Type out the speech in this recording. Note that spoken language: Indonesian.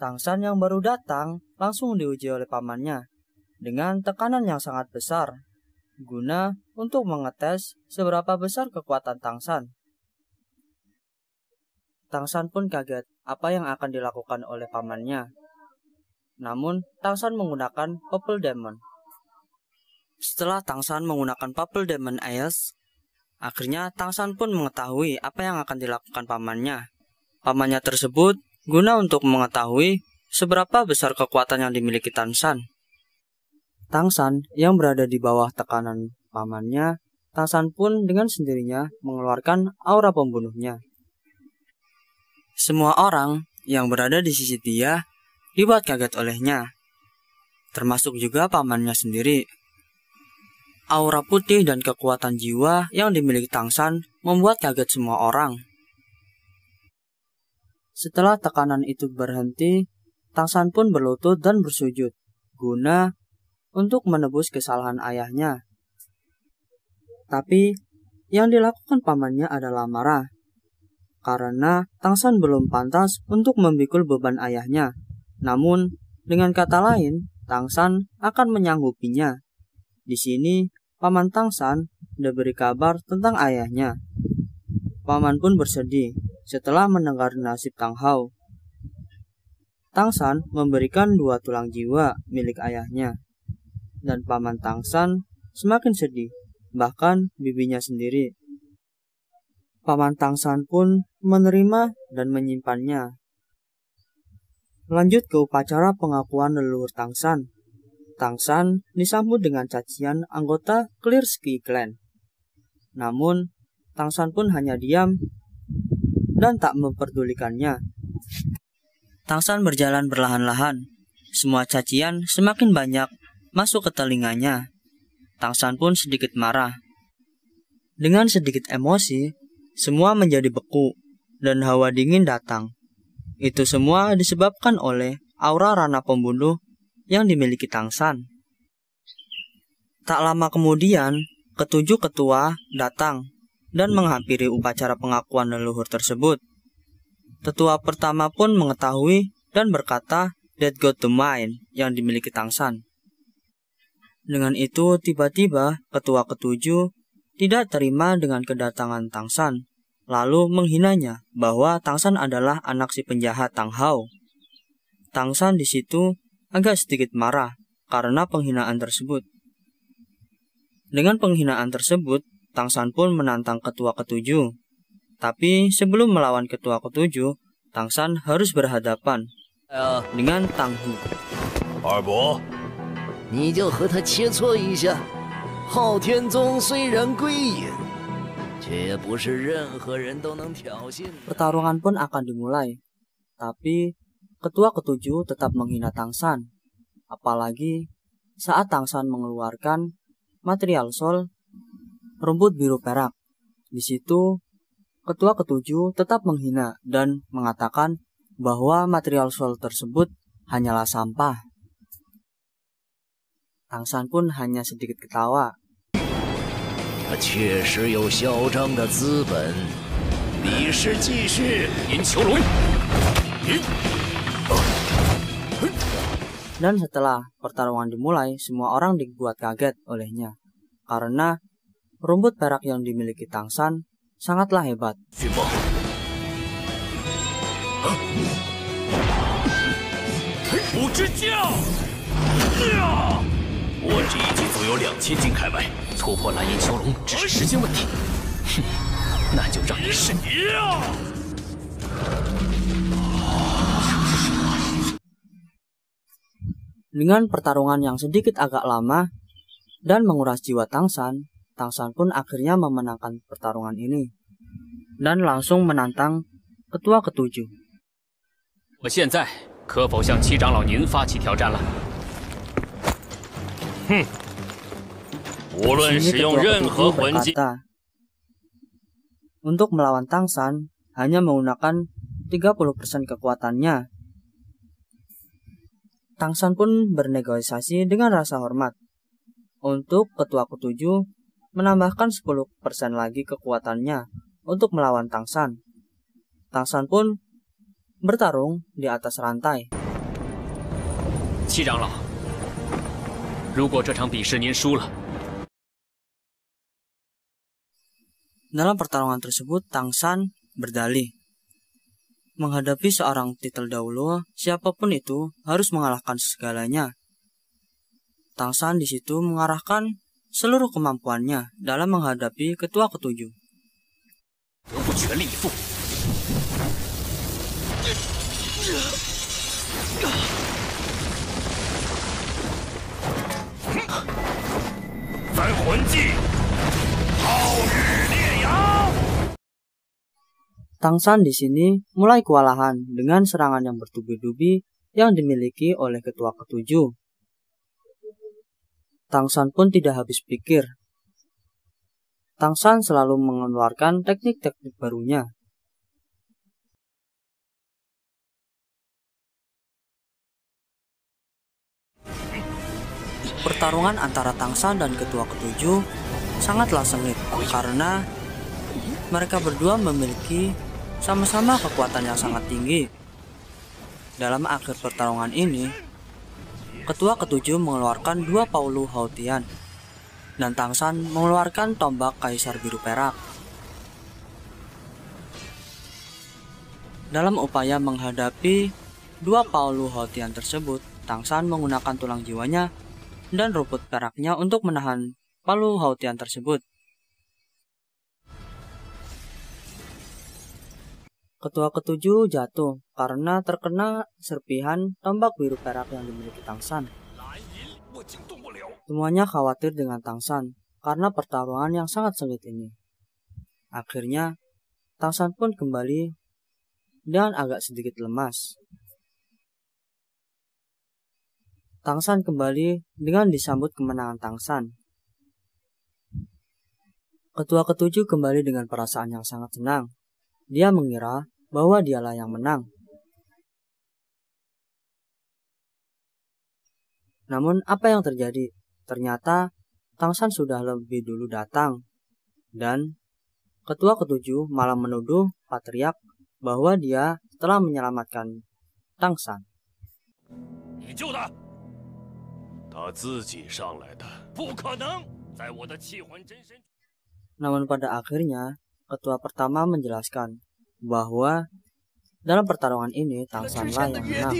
Tangsan yang baru datang langsung diuji oleh pamannya dengan tekanan yang sangat besar, guna untuk mengetes seberapa besar kekuatan Tangsan. Tangsan pun kaget apa yang akan dilakukan oleh pamannya. Namun, Tangsan menggunakan Purple Demon. Setelah Tangsan menggunakan Purple Demon Eyes, akhirnya Tangsan pun mengetahui apa yang akan dilakukan pamannya. Pamannya tersebut guna untuk mengetahui seberapa besar kekuatan yang dimiliki Tangsan. Tangsan yang berada di bawah tekanan pamannya, Tangsan pun dengan sendirinya mengeluarkan aura pembunuhnya. Semua orang yang berada di sisi dia dibuat kaget olehnya, termasuk juga pamannya sendiri. Aura putih dan kekuatan jiwa yang dimiliki Tangsan membuat kaget semua orang. Setelah tekanan itu berhenti, Tangsan pun berlutut dan bersujud, guna untuk menebus kesalahan ayahnya. Tapi, yang dilakukan pamannya adalah marah, karena Tangsan belum pantas untuk memikul beban ayahnya. Namun, dengan kata lain, Tangsan akan menyanggupinya. Di sini, paman Tangsan diberi kabar tentang ayahnya. Paman pun bersedih setelah mendengar nasib Tang Hao. Tangsan memberikan 2 tulang jiwa milik ayahnya, dan paman Tangsan semakin sedih, bahkan bibinya sendiri. Paman Tangsan pun menerima dan menyimpannya. Lanjut ke upacara pengakuan leluhur Tangsan. Tangsan disambut dengan cacian anggota Clear Sky Clan. Namun, Tangsan pun hanya diam dan tak memperdulikannya. Tangsan berjalan perlahan-lahan. Semua cacian semakin banyak masuk ke telinganya. Tangsan pun sedikit marah. Dengan sedikit emosi, semua menjadi beku dan hawa dingin datang. Itu semua disebabkan oleh aura rana pembunuh yang dimiliki Tangsan. Tak lama kemudian, ketujuh ketua datang dan menghampiri upacara pengakuan leluhur tersebut. Tetua pertama pun mengetahui dan berkata, "That got the mind" yang dimiliki Tangsan. Dengan itu, tiba-tiba ketua ketujuh tidak terima dengan kedatangan Tangsan, lalu menghinanya bahwa Tangsan adalah anak si penjahat Tang Hao. Tangsan di situ agak sedikit marah karena penghinaan tersebut. Dengan penghinaan tersebut, Tangsan pun menantang ketua ketujuh. Tapi sebelum melawan ketua ketujuh, Tangsan harus berhadapan dengan Tang Hu. 二伯， 你就和他切磋一下。昊天宗虽然归隐，却也不是任何人都能挑衅。 Pertarungan pun akan dimulai, tapi ketua ketujuh tetap menghina Tangsan. Apalagi saat Tangsan mengeluarkan material soul rumput biru perak. Di situ, ketua ketujuh tetap menghina dan mengatakan bahwa material soul tersebut hanyalah sampah. Tangsan pun hanya sedikit ketawa. 他确实有嚣张的资本。比试继续，银球轮。 Dan setelah pertarungan dimulai, semua orang dibuat kaget olehnya. Karena rumput perak yang dimiliki Tangsan sangatlah hebat. 迅猛！不之将！我这一击足有2000斤开外，突破蓝银囚笼只是时间问题。哼，那就让你试。 Dengan pertarungan yang sedikit agak lama dan menguras jiwa Tangsan, Tangsan pun akhirnya memenangkan pertarungan ini dan langsung menantang ketua ketujuh. 我现在可否向七长老您发起挑战了？哼，无论 Sini 使用 ketua 任何 ketujuh 魂技， berkata, untuk melawan Tangsan hanya menggunakan 30% kekuatannya. Tangsan pun bernegosiasi dengan rasa hormat. Untuk ketua ketujuh menambahkan 10% lagi kekuatannya untuk melawan Tangsan. Tangsan pun bertarung di atas rantai. 七长老，如果这场比试您输了， Dalam pertarungan tersebut, Tang San berdalih, menghadapi seorang titel dahulu, siapapun itu harus mengalahkan segalanya. Tang San di situ mengarahkan seluruh kemampuannya dalam menghadapi ketua ketujuh. 德不全力以赴。三魂技，皓日烈阳。 Tang San di sini mulai kewalahan dengan serangan yang bertubi-tubi yang dimiliki oleh ketua ketujuh. Tang San pun tidak habis pikir. Tang San selalu mengeluarkan teknik-teknik barunya. Pertarungan antara Tang San dan ketua ketujuh sangatlah sengit karena mereka berdua memiliki sama-sama kekuatan yang sangat tinggi. Dalam akhir pertarungan ini, ketua ketujuh mengeluarkan 2 Paulu Haotian dan Tang San mengeluarkan tombak kaisar biru perak. Dalam upaya menghadapi 2 Paulu Haotian tersebut, Tang San menggunakan tulang jiwanya dan rumput peraknya untuk menahan Paulu Haotian tersebut. Ketua ketujuh jatuh karena terkena serpihan tombak biru perak yang dimiliki Tang San. Semuanya khawatir dengan Tang San karena pertarungan yang sangat sengit ini. Akhirnya, Tang San pun kembali dengan agak sedikit lemas. Tang San kembali dengan disambut kemenangan Tang San. Ketua ketujuh kembali dengan perasaan yang sangat senang. Dia mengira bahwa dialah yang menang. Namun apa yang terjadi? Ternyata Tang San sudah lebih dulu datang. Dan ketua ketujuh malah menuduh Patriark bahwa dia telah menyelamatkan Tang San. Namun pada akhirnya, ketua pertama menjelaskan bahwa dalam pertarungan ini Tang San-lah yang menang.